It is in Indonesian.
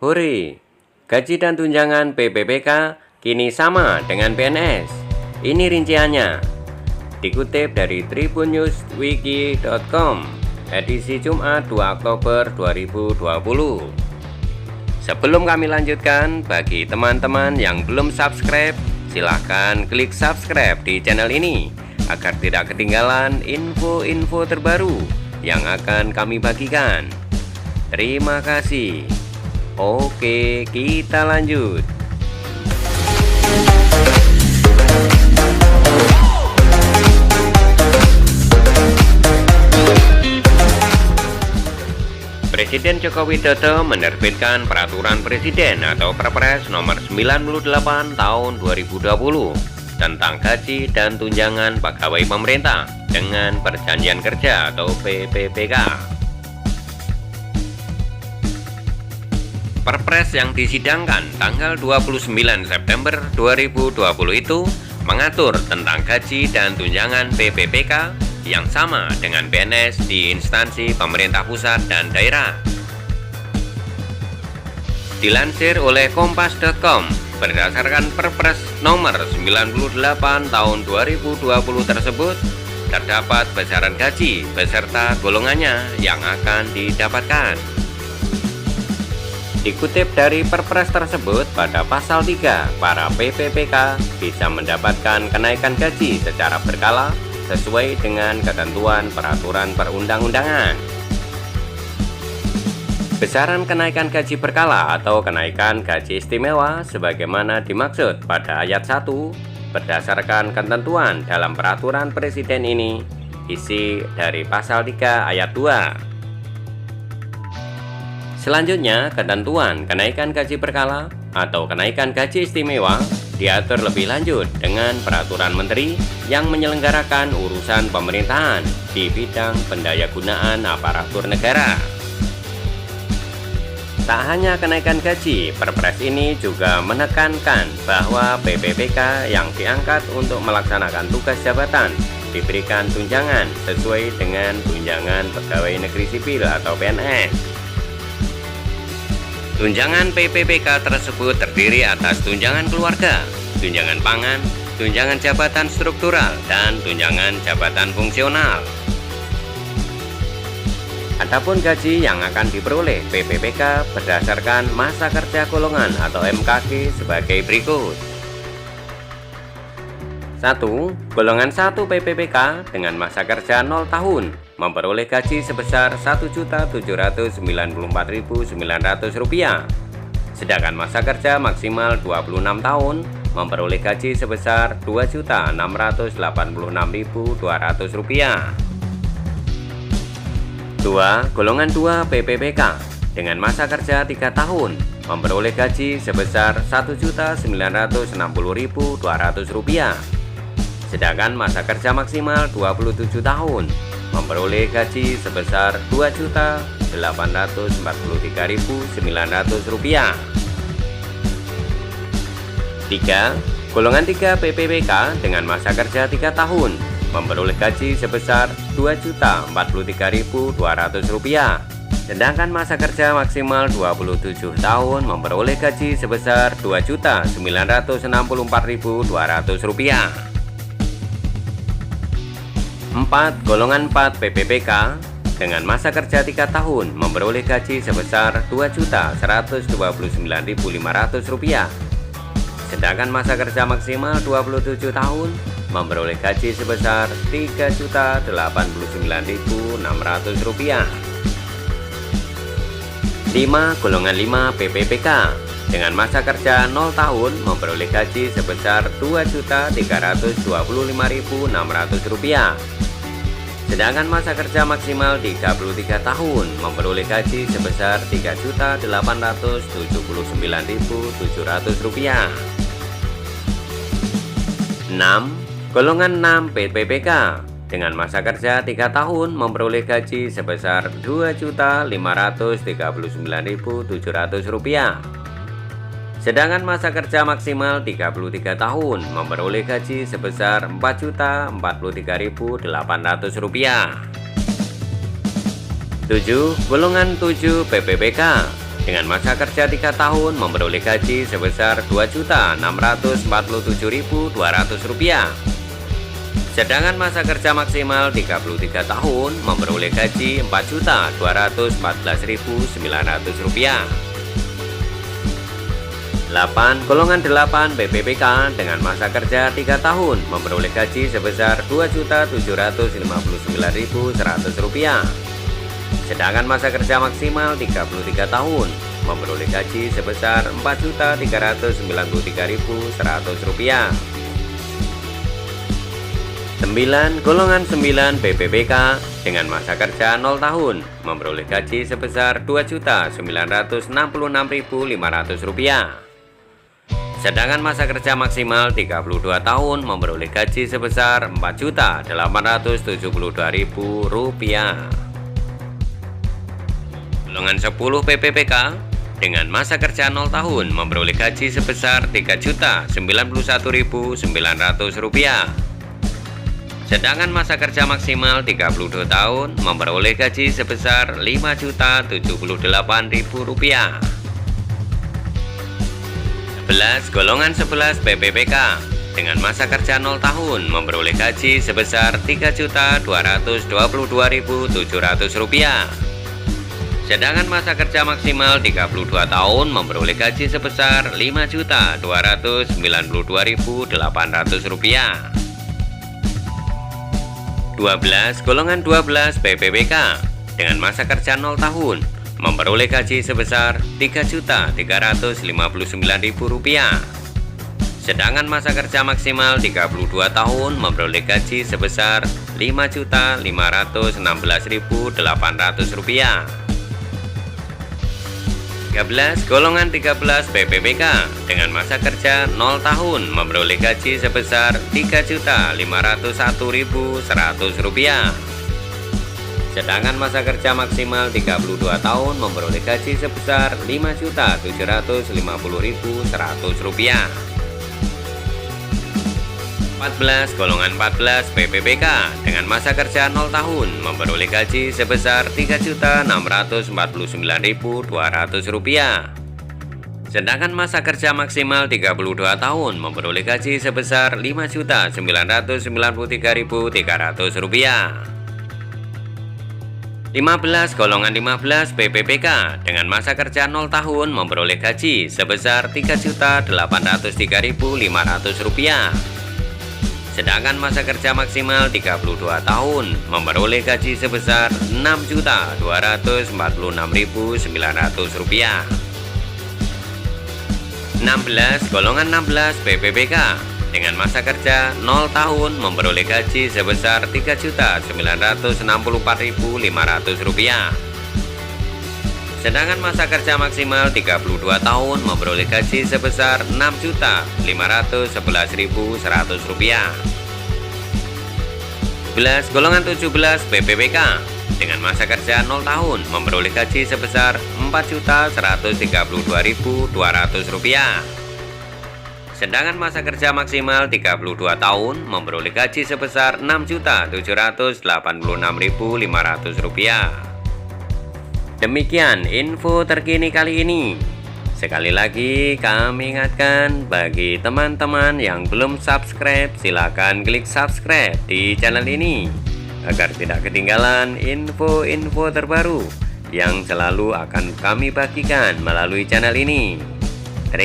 Hore, gaji dan tunjangan PPPK kini sama dengan PNS. Ini rinciannya. Dikutip dari tribunnewswiki.com, edisi Jumat 2 Oktober 2020. Sebelum kami lanjutkan, bagi teman-teman yang belum subscribe, silahkan klik subscribe di channel ini agar tidak ketinggalan info-info terbaru yang akan kami bagikan. Terima kasih. Oke, kita lanjut. Presiden Joko Widodo menerbitkan Peraturan Presiden atau Perpres nomor 98 tahun 2020 tentang gaji dan tunjangan pegawai pemerintah dengan perjanjian kerja atau PPPK. Perpres yang disidangkan tanggal 29 September 2020 itu mengatur tentang gaji dan tunjangan PPPK yang sama dengan PNS di instansi pemerintah pusat dan daerah. Dilansir oleh kompas.com, berdasarkan Perpres nomor 98 tahun 2020 tersebut, terdapat besaran gaji beserta golongannya yang akan didapatkan. Dikutip dari Perpres tersebut, pada pasal 3, para PPPK bisa mendapatkan kenaikan gaji secara berkala sesuai dengan ketentuan peraturan perundang-undangan. Besaran kenaikan gaji berkala atau kenaikan gaji istimewa sebagaimana dimaksud pada ayat 1 berdasarkan ketentuan dalam peraturan presiden ini, isi dari pasal 3 ayat 2. Selanjutnya, ketentuan kenaikan gaji berkala atau kenaikan gaji istimewa diatur lebih lanjut dengan peraturan menteri yang menyelenggarakan urusan pemerintahan di bidang pendayagunaan aparatur negara. Tak hanya kenaikan gaji, Perpres ini juga menekankan bahwa PPPK yang diangkat untuk melaksanakan tugas jabatan diberikan tunjangan sesuai dengan tunjangan pegawai negeri sipil atau PNS. Tunjangan PPPK tersebut terdiri atas tunjangan keluarga, tunjangan pangan, tunjangan jabatan struktural, dan tunjangan jabatan fungsional. Adapun gaji yang akan diperoleh PPPK berdasarkan masa kerja golongan atau MKG sebagai berikut. 1. Golongan 1 PPPK dengan masa kerja 0 tahun memperoleh gaji sebesar Rp1.794.900, sedangkan masa kerja maksimal 26 tahun memperoleh gaji sebesar Rp2.686.200. 2. Golongan 2 PPPK dengan masa kerja 3 tahun memperoleh gaji sebesar Rp1.960.200, sedangkan masa kerja maksimal 27 tahun memperoleh gaji sebesar Rp2.843.900. 3. Golongan 3 PPPK dengan masa kerja 3 tahun memperoleh gaji sebesar Rp2.043.200, sedangkan masa kerja maksimal 27 tahun memperoleh gaji sebesar Rp2.964.200. 4. Golongan 4 PPPK dengan masa kerja 3 tahun memperoleh gaji sebesar Rp2.129.500, sedangkan masa kerja maksimal 27 tahun memperoleh gaji sebesar Rp3.089.600. 5. Golongan 5 PPPK dengan masa kerja 0 tahun memperoleh gaji sebesar Rp2.325.600, sedangkan masa kerja maksimal 33 tahun memperoleh gaji sebesar Rp3.879.700. 6. Golongan 6 PPPK dengan masa kerja 3 tahun memperoleh gaji sebesar Rp2.539.700, sedangkan masa kerja maksimal 33 tahun memperoleh gaji sebesar Rp4.043.800. 7. Golongan 7 PPPK dengan masa kerja 3 tahun memperoleh gaji sebesar Rp2.647.200. Sedangkan masa kerja maksimal 33 tahun memperoleh gaji Rp4.214.900. 8. Golongan 8 PPPK dengan masa kerja 3 tahun memperoleh gaji sebesar Rp2.759.100. Sedangkan masa kerja maksimal 33 tahun memperoleh gaji sebesar Rp4.393.100. 9. Golongan 9 PPPK dengan masa kerja 0 tahun memperoleh gaji sebesar Rp2.966.500. Sedangkan masa kerja maksimal 32 tahun memperoleh gaji sebesar Rp4.872.000. Golongan 10 PPPK dengan masa kerja 0 tahun memperoleh gaji sebesar Rp3.091.900. Sedangkan masa kerja maksimal 32 tahun memperoleh gaji sebesar Rp5.078.000. 11. Golongan 11 PPPK dengan masa kerja 0 tahun memperoleh gaji sebesar Rp3.222.700. Sedangkan masa kerja maksimal 32 tahun memperoleh gaji sebesar Rp5.292.800. 12. Golongan 12 PPPK dengan masa kerja 0 tahun memperoleh gaji sebesar Rp3.359.000. Sedangkan masa kerja maksimal 32 tahun memperoleh gaji sebesar Rp5.516.800. 13. Golongan 13 PPPK dengan masa kerja 0 tahun memperoleh gaji sebesar Rp3.501.100. Sedangkan masa kerja maksimal 32 tahun memperoleh gaji sebesar Rp5.750.100. 14. Golongan 14 PPPK dengan masa kerja 0 tahun memperoleh gaji sebesar Rp3.649.200. Sedangkan masa kerja maksimal 32 tahun memperoleh gaji sebesar Rp5.993.300. 15. Golongan 15 PPPK dengan masa kerja 0 tahun memperoleh gaji sebesar Rp3.803.500. Sedangkan masa kerja maksimal 32 tahun memperoleh gaji sebesar Rp6.246.900. 16. Golongan 16 PPPK dengan masa kerja 0 tahun memperoleh gaji sebesar Rp3.964.500. Sedangkan masa kerja maksimal 32 tahun memperoleh gaji sebesar Rp6.511.100. 11. Golongan 17 PPPK dengan masa kerja 0 tahun memperoleh gaji sebesar Rp4.132.200. Sedangkan masa kerja maksimal 32 tahun memperoleh gaji sebesar Rp6.786.500. Demikian info terkini kali ini. Sekali lagi kami ingatkan bagi teman-teman yang belum subscribe, silakan klik subscribe di channel ini agar tidak ketinggalan info-info terbaru yang selalu akan kami bagikan melalui channel ini.